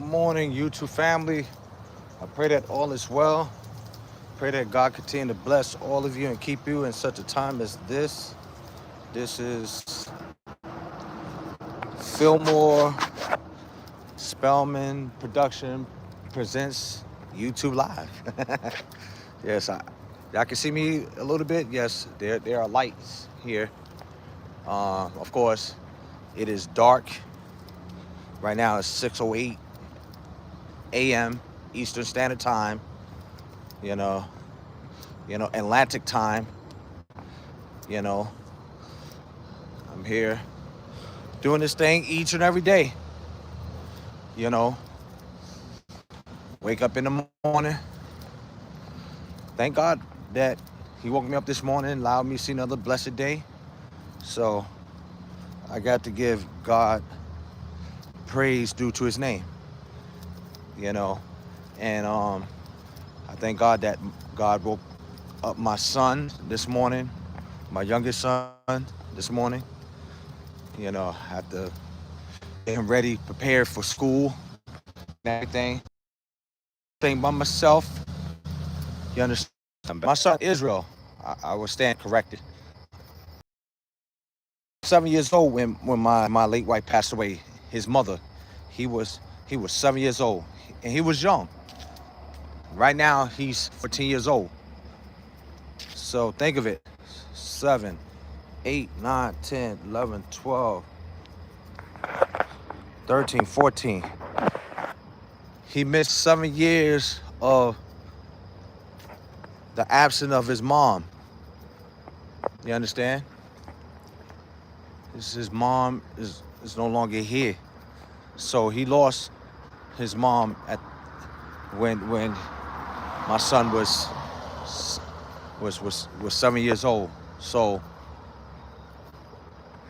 morning, YouTube family. I pray that all is well. Pray that God continue to bless all of you and keep you in such a time as this. This is Filmore Spellman Production presents YouTube Live. Yes, y'all can see me a little bit. Yes, there are lights here. Of course, it is dark. Right now it's 6:08 a.m. Eastern Standard Time. You know, Atlantic time. You know, I'm here doing this thing each and every day. You know, wake up in the morning. Thank God that He woke me up this morning, allowed me to see another blessed day. So I got to give God praise due to His name. You know, and I thank God that God woke up my son this morning, my youngest son this morning. You know, I have to get him ready, prepared for school and everything. Thing by myself, you understand? My son Israel, I was stand corrected. 7 years old when my late wife passed away. His mother, he was 7 years old, and he was young. Right now he's 14 years old. So think of it: 7, 8, 9, 10, 11, 12, 13, 14. He missed 7 years of the absence of his mom. You understand? His mom is no longer here. So he lost his mom at when my son was 7 years old. So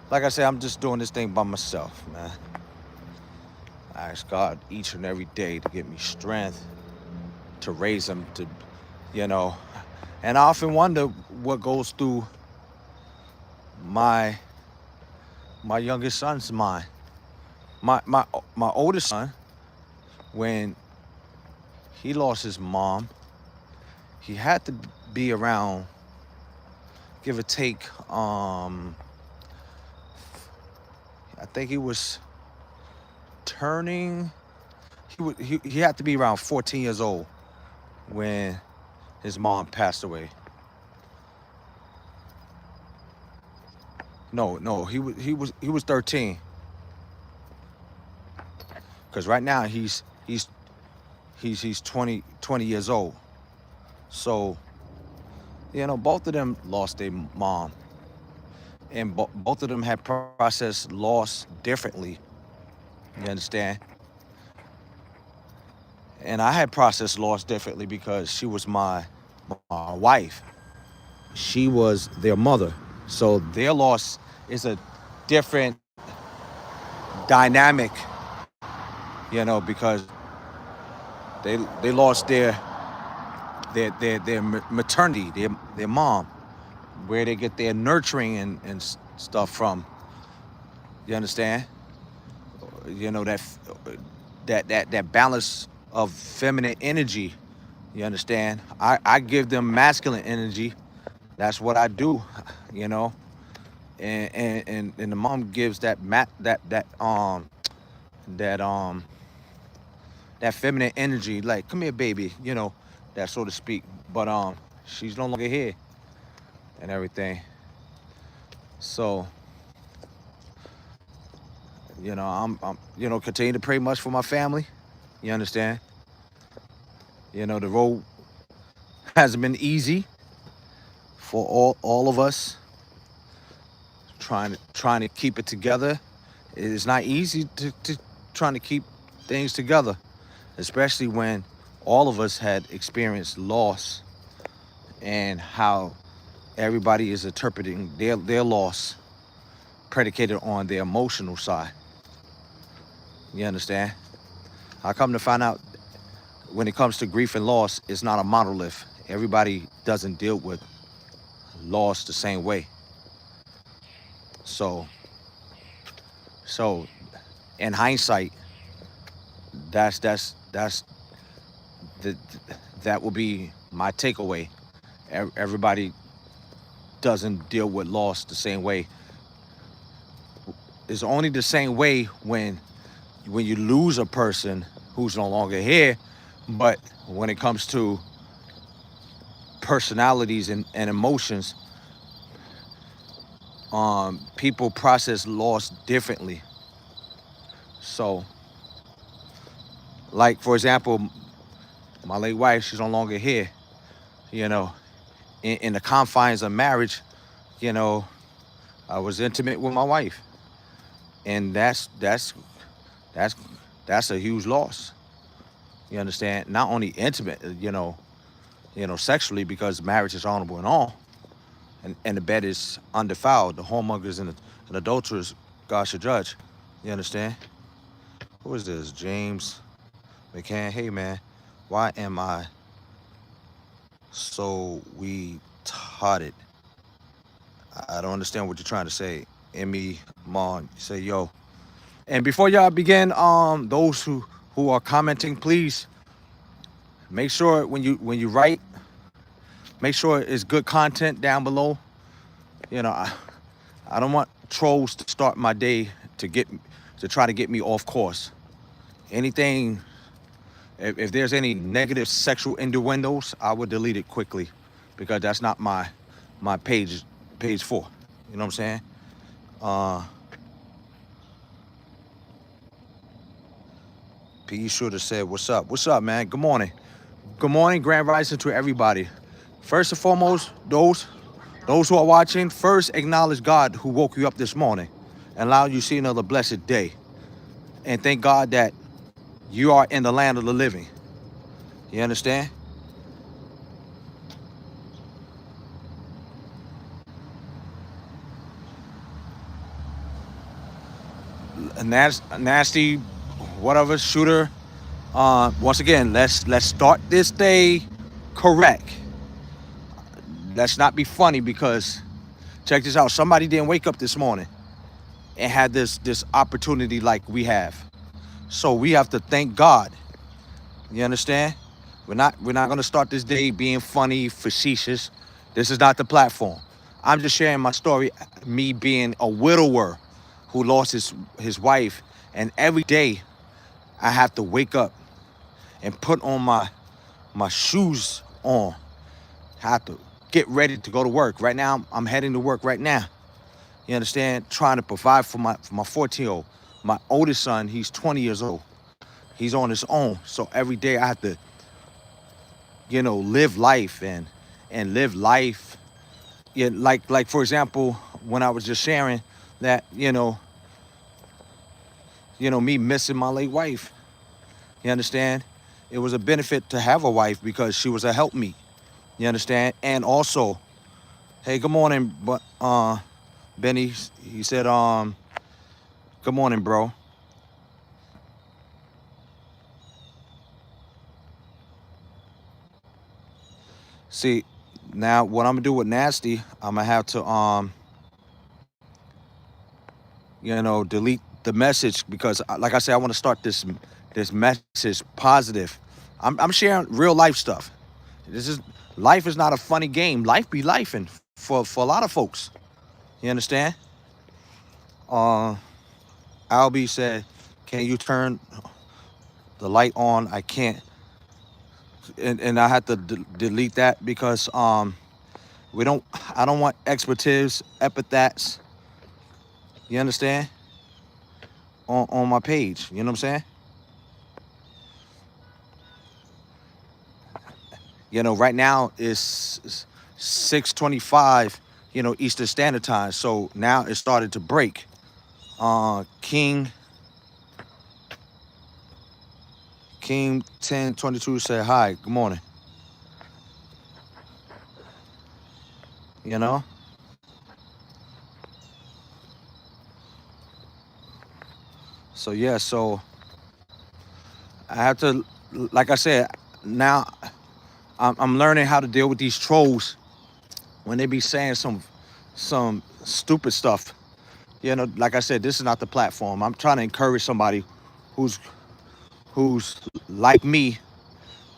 like I said, I'm just doing this thing by myself, man. I ask God each and every day to give me strength to raise him, to, you know. And I often wonder what goes through my youngest son's mind. My oldest son, when he lost his mom, he had to be around, give or take, I think he was turning, he had to be around 14 years old when his mom passed away. No, he was 13. Because right now he's 20 years old. So, both of them lost their mom. And both of them had processed loss differently. You understand? And I had processed loss differently because she was my wife. She was their mother. So their loss is a different dynamic, because they lost their maternity, their mom, where they get their nurturing and stuff from. You understand? That balance of feminine energy. You understand? I give them masculine energy. That's what I do. You know, and the mom gives that that feminine energy, like, come here, baby, that, so to speak. But she's no longer here and everything. So, I'm continue to pray much for my family. You understand? The road hasn't been easy for all of us. Trying to keep it together. It's not easy to trying to keep things together, especially when all of us had experienced loss, and how everybody is interpreting their loss predicated on their emotional side. You understand? I come to find out, when it comes to grief and loss, it's not a monolith. Everybody doesn't deal with loss the same way. So in hindsight, that's the, that will be my takeaway. Everybody doesn't deal with loss the same way. It's only the same way when you lose a person who's no longer here, but when it comes to personalities and emotions, people process loss differently. So, like for example, my late wife, she's no longer here. You know, in the confines of marriage, you know, I was intimate with my wife, and that's that's a huge loss. You understand? Not only intimate, sexually, because marriage is honorable and all, and the bed is undefiled. The whoremongers and adulterers, God should judge. You understand? Who is this? James McCann. Hey man, why am I so retarded? I don't understand what you're trying to say. Emmy Mon, say yo. And before y'all begin, those who are commenting, please make sure when you write, make sure it's good content down below. You know, I don't want trolls to start my day to try to get me off course. Anything, if there's any negative sexual innuendos, I would delete it quickly, because that's not my page for. You know what I'm saying? P should have said, "What's up? What's up, man? Good morning. Good morning, Grand Rising to everybody. First and foremost, those who are watching, first acknowledge God who woke you up this morning and allowed you to see another blessed day. And thank God that you are in the land of the living. You understand? A nasty, whatever shooter. Once again, let's start this day correct. Let's not be funny, because check this out. Somebody didn't wake up this morning and had this opportunity like we have. So we have to thank God. You understand? We're not gonna start this day being funny, facetious. This is not the platform. I'm just sharing my story, me being a widower who lost his wife, and every day I have to wake up and put on my shoes on. I have to get ready to go to work. Right now, I'm heading to work right now. You understand? Trying to provide for my 14-year-old. My oldest son, he's 20 years old. He's on his own. So every day I have to, live life and live life. Yeah, like for example, when I was just sharing that, me missing my late wife. You understand? It was a benefit to have a wife because she was a helpmeet. You understand? And also, hey, good morning, but Benny, he said, good morning, bro. See, now what I'm gonna do with Nasty, I'm gonna have to delete the message, because like I said, I want to start this message positive. I'm sharing real life stuff. Life is not a funny game. Life be lifing for a lot of folks. You understand? Albie said, "Can you turn the light on?" I can't, and I had to delete that because I don't want expletives, epithets. You understand? On my page. You know what I'm saying? Right now it's 6:25, Eastern Standard Time. So now it started to break. King 1022 said hi, good morning. So yeah, so I have to, like I said, now I'm learning how to deal with these trolls when they be saying some stupid stuff. Like I said, this is not the platform. I'm trying to encourage somebody who's who's like me,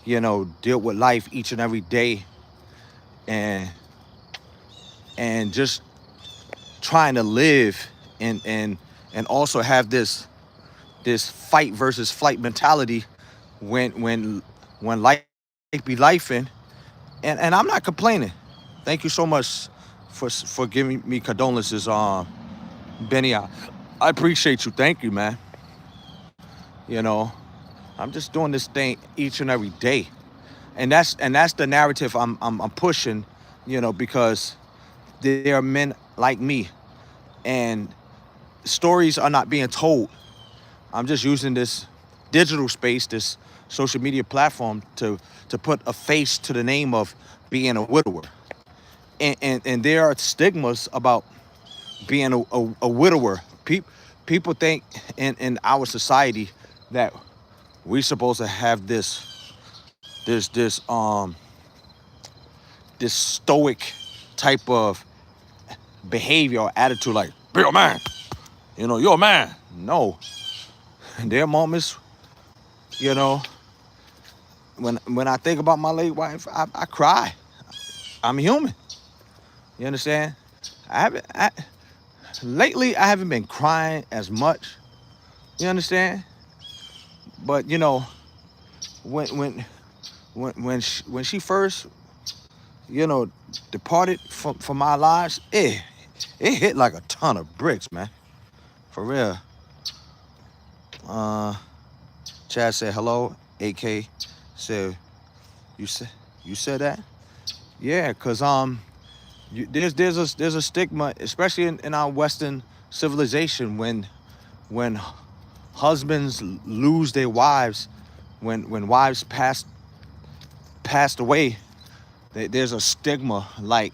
deal with life each and every day, and just trying to live, and also have this fight versus flight mentality when life be lifing, and I'm not complaining. Thank you so much for giving me condolences, Benny. I appreciate you. Thank you, man. You know, I'm just doing this thing each and every day, and that's the narrative I'm pushing, because there are men like me, and stories are not being told. I'm just using this digital space, this social media platform, to put a face to the name of being a widower. And there are stigmas about being a widower. People think in our society that we're supposed to have this this um this stoic type of behavior or attitude, like, be a man, you're a man. No, there are moments, you know when I think about my late wife, I cry. I'm human. You understand? Lately I haven't been crying as much. You understand? But when when when she first, you know, departed from my lives, it hit like a ton of bricks, man. For real. Uh, Chad said hello. AK said, you said you said that? Yeah, cause there's a stigma, especially in our Western civilization, when husbands lose their wives, when wives passed away. There's a stigma, like,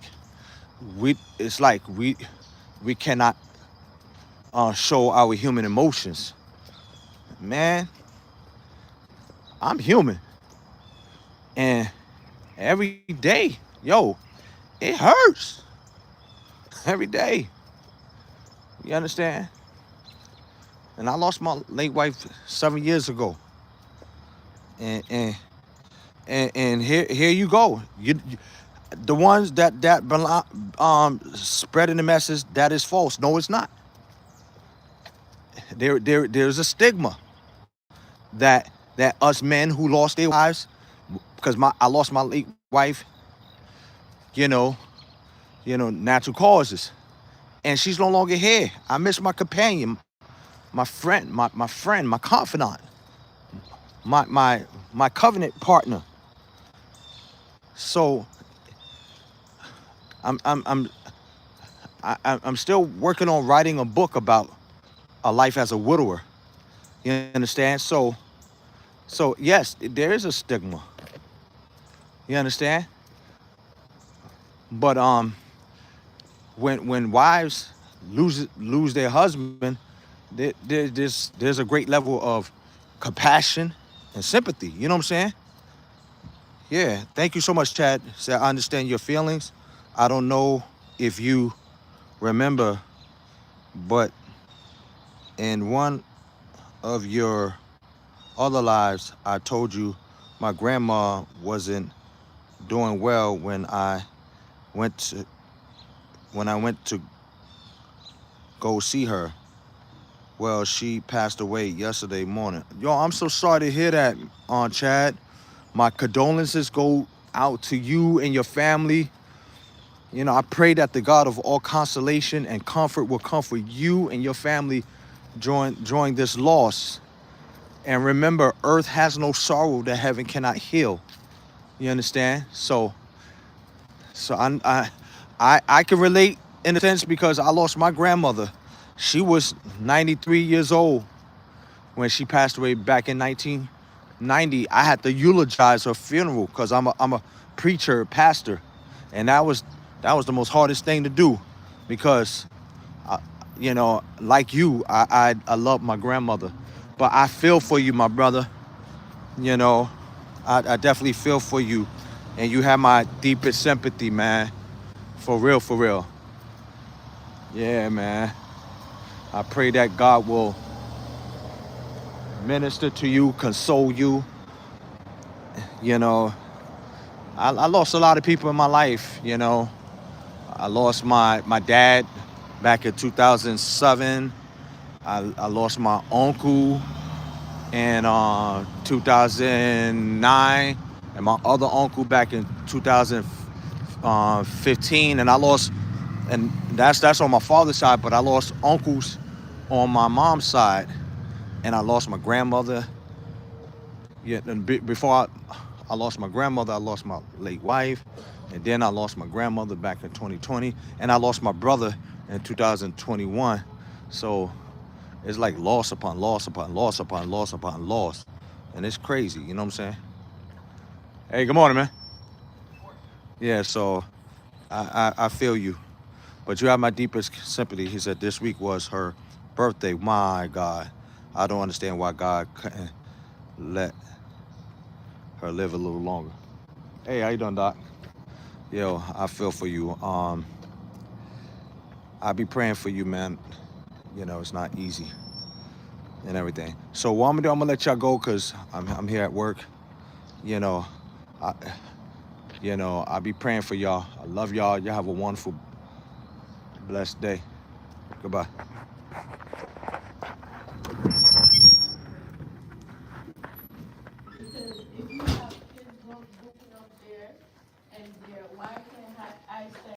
it's like we cannot show our human emotions. Man, I'm human, and every day, yo, it hurts every day. You understand? And I lost my late wife 7 years ago, and here you go. The ones that spreading the message that is false. No, it's not. There's a stigma that us men who lost their wives, because I lost my late wife, you know, natural causes, and she's no longer here. I miss my companion, my friend, my friend, my confidant, my covenant partner. So I'm I'm I'm I'm still working on writing a book about a life as a widower. You understand? So yes, there is a stigma. You understand? But when wives lose their husband, there's a great level of compassion and sympathy. You know what I'm saying? Yeah. Thank you so much, Chad. Say, I understand your feelings. I don't know if you remember, but in one of your other lives, I told you my grandma wasn't doing well went to when I went to go see her. Well, she passed away yesterday morning. Yo, I'm so sorry to hear that, Chad. My condolences go out to you and your family. I pray that the God of all consolation and comfort will comfort you and your family during this loss. And remember, earth has no sorrow that heaven cannot heal. You understand? So I can relate in a sense, because I lost my grandmother. She was 93 years old when she passed away back in 1990. I had to eulogize her funeral because I'm a preacher, pastor, and that was the most hardest thing to do, because like you, I love my grandmother, but I feel for you, my brother. You know, I definitely feel for you, and you have my deepest sympathy, man. For real, for real. Yeah, man. I pray that God will, minister to you, console you. You know, I lost a lot of people in my life, you know. I lost my dad back in 2007. I lost my uncle in 2009, and my other uncle back in 2015. And I lost, and that's on my father's side, but I lost uncles on my mom's side, and I lost my grandmother. Yeah, and before I lost my grandmother, I lost my late wife, and then I lost my grandmother back in 2020, and I lost my brother in 2021. So it's like loss upon loss upon loss upon loss upon loss, and it's crazy. You know what I'm saying? Hey, good morning, man. Yeah, so I feel you, but you have my deepest sympathy. He said this week was her birthday. My God, I don't understand why God couldn't let her live a little longer. Hey, how you doing, Doc? Yo, I feel for you. I be praying for you, man. You know, it's not easy and everything. So what I'm gonna do, I'm gonna let y'all go because I'm here at work. You know, I I be praying for y'all. I love y'all. Y'all have a wonderful, blessed day. Goodbye.